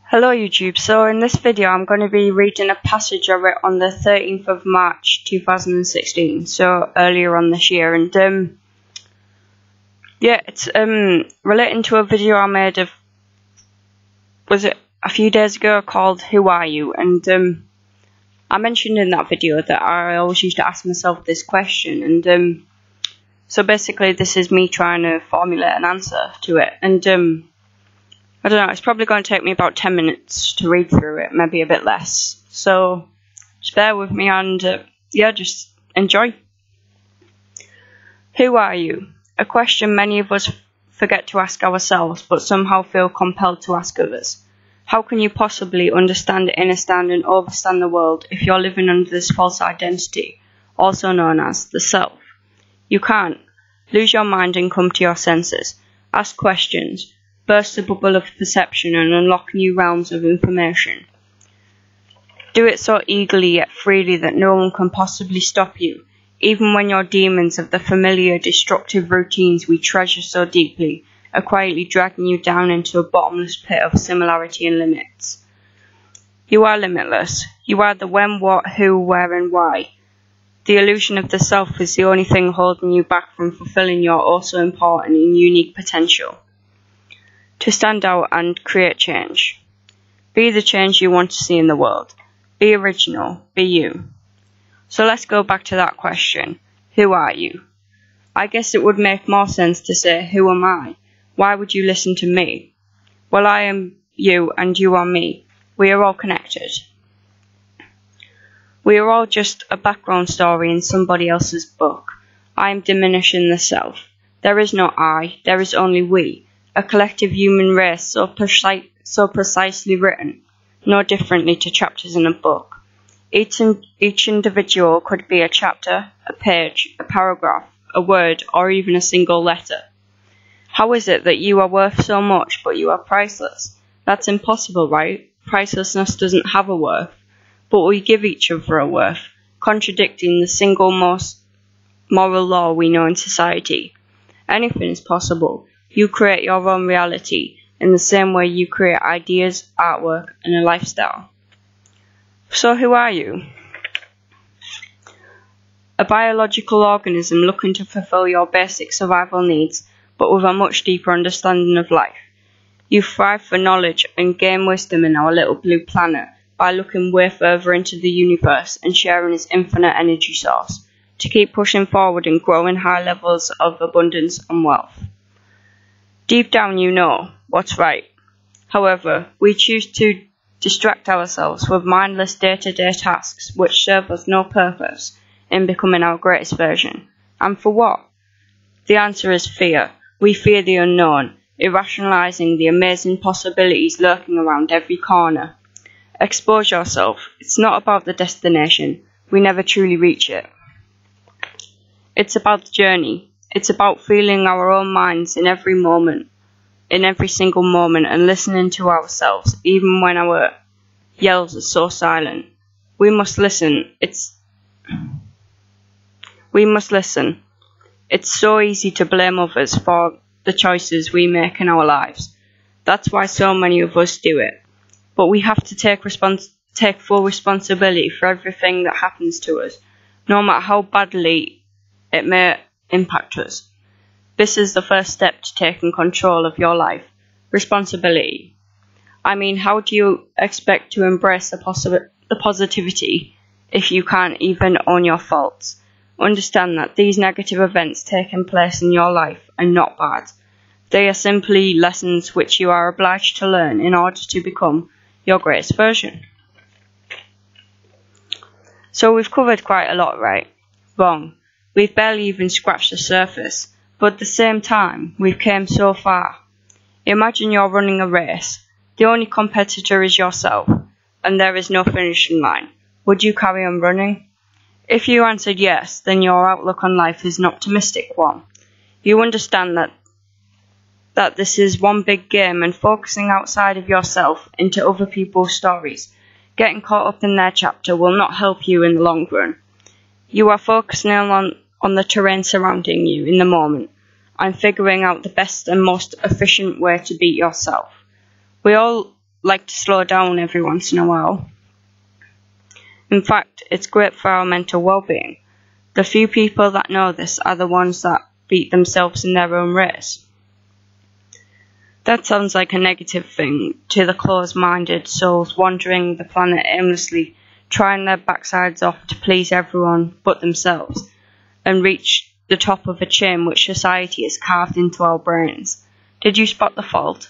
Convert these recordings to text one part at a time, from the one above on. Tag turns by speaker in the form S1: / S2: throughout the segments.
S1: Hello YouTube, so in this video I'm going to be reading a passage I wrote on the 13th of March 2016, so earlier on this year, and it's relating to a video I made a few days ago called Who Are You? And I mentioned in that video that I always used to ask myself this question, and so basically this is me trying to formulate an answer to it, and I don't know, it's probably going to take me about 10 minutes to read through it, maybe a bit less. So just bear with me and just enjoy. Who are you? A question many of us forget to ask ourselves, but somehow feel compelled to ask others. How can you possibly understand, understand and overstand the world if you're living under this false identity, also known as the self? You can't. Lose your mind and come to your senses. Ask questions. Burst the bubble of perception and unlock new realms of information. Do it so eagerly yet freely that no one can possibly stop you, even when your demons of the familiar destructive routines we treasure so deeply are quietly dragging you down into a bottomless pit of similarity and limits. You are limitless. You are the when, what, who, where and why. The illusion of the self is the only thing holding you back from fulfilling your also important and unique potential. To stand out and create change. Be the change you want to see in the world. Be original. Be you. So let's go back to that question. Who are you? I guess it would make more sense to say, who am I? Why would you listen to me? Well, I am you and you are me. We are all connected. We are all just a background story in somebody else's book. I am diminishing the self. There is no I, there is only we. A collective human race so precisely written, no differently to chapters in a book. Each individual could be a chapter, a page, a paragraph, a word, or even a single letter. How is it that you are worth so much, but you are priceless? That's impossible, right? Pricelessness doesn't have a worth, but we give each other a worth, contradicting the single most moral law we know in society. Anything is possible. You create your own reality in the same way you create ideas, artwork, and a lifestyle. So who are you? A biological organism looking to fulfill your basic survival needs, but with a much deeper understanding of life. You thrive for knowledge and gain wisdom in our little blue planet by looking way further into the universe and sharing its infinite energy source to keep pushing forward and growing high levels of abundance and wealth. Deep down you know what's right. However, we choose to distract ourselves with mindless day-to-day tasks which serve us no purpose in becoming our greatest version. And for what? The answer is fear. We fear the unknown, irrationalizing the amazing possibilities lurking around every corner. Expose yourself. It's not about the destination. We never truly reach it. It's about the journey. It's about feeling our own minds in every moment, in every single moment, and listening to ourselves, even when our yells are so silent. We must listen. We must listen. It's so easy to blame others for the choices we make in our lives. That's why so many of us do it. But we have to take full responsibility for everything that happens to us, no matter how badly it may impact us. This is the first step to taking control of your life. Responsibility. I mean, how do you expect to embrace the positivity if you can't even own your faults? Understand that these negative events taking place in your life are not bad. They are simply lessons which you are obliged to learn in order to become your greatest version. So we've covered quite a lot, right? Wrong. We've barely even scratched the surface, but at the same time, we've come so far. Imagine you're running a race. The only competitor is yourself, and there is no finishing line. Would you carry on running? If you answered yes, then your outlook on life is an optimistic one. You understand that this is one big game, and focusing outside of yourself into other people's stories, getting caught up in their chapter will not help you in the long run. You are focusing on the terrain surrounding you in the moment and figuring out the best and most efficient way to beat yourself. We all like to slow down every once in a while. In fact, it's great for our mental well-being. The few people that know this are the ones that beat themselves in their own race. That sounds like a negative thing to the closed-minded souls wandering the planet aimlessly, trying their backsides off to please everyone but themselves, and reach the top of a chain which society has carved into our brains. Did you spot the fault?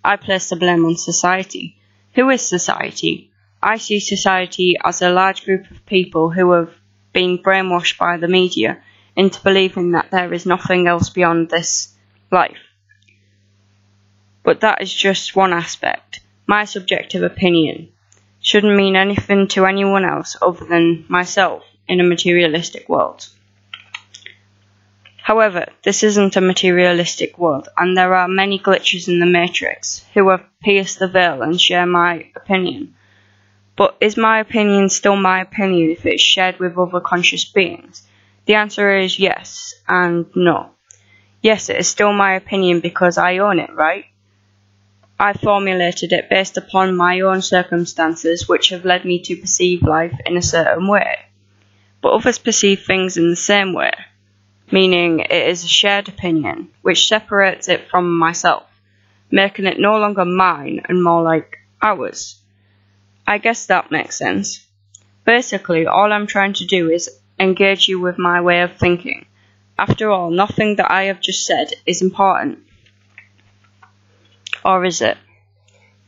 S1: I place the blame on society. Who is society? I see society as a large group of people who have been brainwashed by the media into believing that there is nothing else beyond this life. But that is just one aspect. My subjective opinion shouldn't mean anything to anyone else other than myself in a materialistic world. However, this isn't a materialistic world, and there are many glitches in the matrix who have pierced the veil and share my opinion. But is my opinion still my opinion if it's shared with other conscious beings? The answer is yes and no. Yes, it is still my opinion because I own it, right? I formulated it based upon my own circumstances which have led me to perceive life in a certain way. But others perceive things in the same way, meaning it is a shared opinion which separates it from myself, making it no longer mine and more like ours. I guess that makes sense. Basically, all I'm trying to do is engage you with my way of thinking. After all, nothing that I have just said is important. Or is it?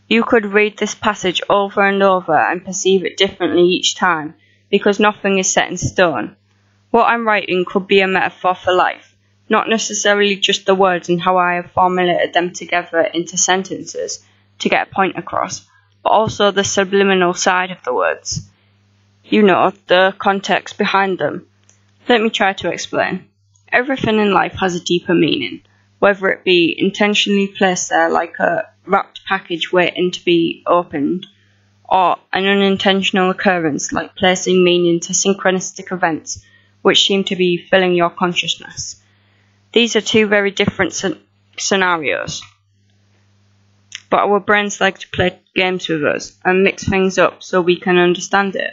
S1: You could read this passage over and over and perceive it differently each time, because nothing is set in stone. What I'm writing could be a metaphor for life, not necessarily just the words and how I have formulated them together into sentences to get a point across, but also the subliminal side of the words. You know, the context behind them. Let me try to explain. Everything in life has a deeper meaning, whether it be intentionally placed there like a wrapped package waiting to be opened, or an unintentional occurrence like placing meaning to synchronistic events which seem to be filling your consciousness. These are two very different scenarios. But our brains like to play games with us and mix things up so we can understand it.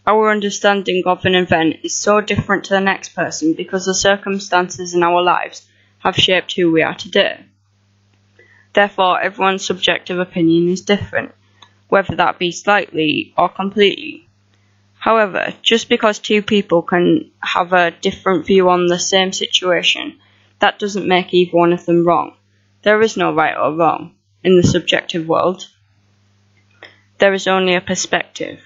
S1: Our understanding of an event is so different to the next person because the circumstances in our lives have shaped who we are today. Therefore, everyone's subjective opinion is different, whether that be slightly or completely. However, just because two people can have a different view on the same situation, that doesn't make either one of them wrong. There is no right or wrong. In the subjective world, there is only a perspective.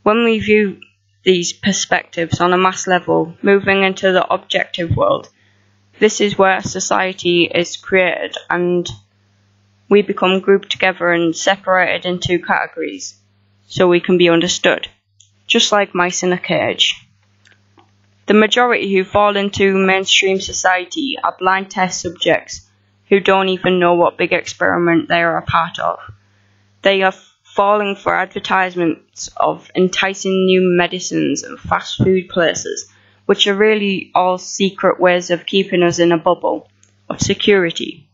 S1: When we view these perspectives on a mass level, moving into the objective world, this is where society is created and we become grouped together and separated into categories so we can be understood, just like mice in a cage. The majority who fall into mainstream society are blind test subjects who don't even know what big experiment they are a part of. They are falling for advertisements of enticing new medicines and fast food places, which are really all secret ways of keeping us in a bubble of security.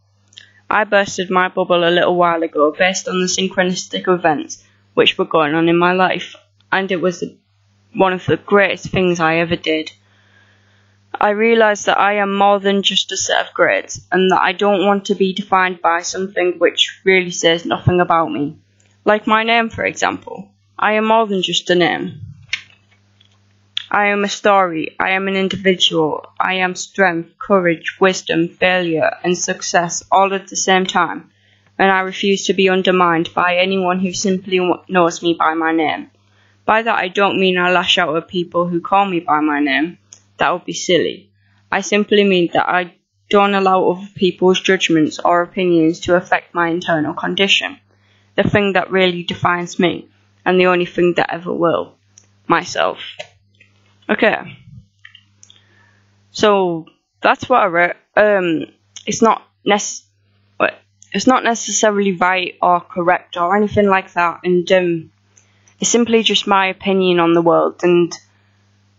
S1: I bursted my bubble a little while ago based on the synchronistic events which were going on in my life, and it was one of the greatest things I ever did. I realised that I am more than just a set of grades, and that I don't want to be defined by something which really says nothing about me. Like my name, for example. I am more than just a name. I am a story, I am an individual, I am strength, courage, wisdom, failure, and success all at the same time, and I refuse to be undermined by anyone who simply knows me by my name. By that I don't mean I lash out at people who call me by my name. That would be silly. I simply mean that I don't allow other people's judgments or opinions to affect my internal condition, the thing that really defines me, and the only thing that ever will, myself. Okay, so that's what I wrote. It's not necessarily right or correct or anything like that, and it's simply just my opinion on the world. And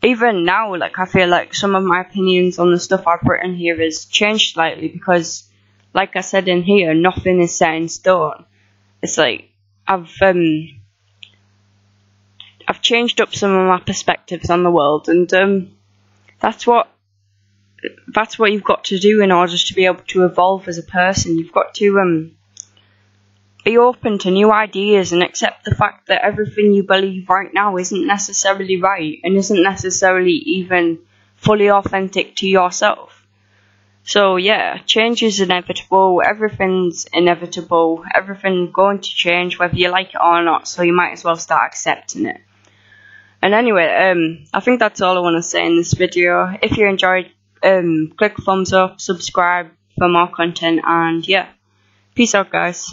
S1: even now, I feel like some of my opinions on the stuff I've written here has changed slightly because, like I said in here, nothing is set in stone. It's like I've changed up some of my perspectives on the world, and that's what you've got to do in order to be able to evolve as a person. You've got to be open to new ideas and accept the fact that everything you believe right now isn't necessarily right and isn't necessarily even fully authentic to yourself. So yeah, change is inevitable, everything's inevitable, everything's going to change whether you like it or not, so you might as well start accepting it. And anyway, I think that's all I want to say in this video. If you enjoyed, click thumbs up, subscribe for more content, and yeah, peace out guys.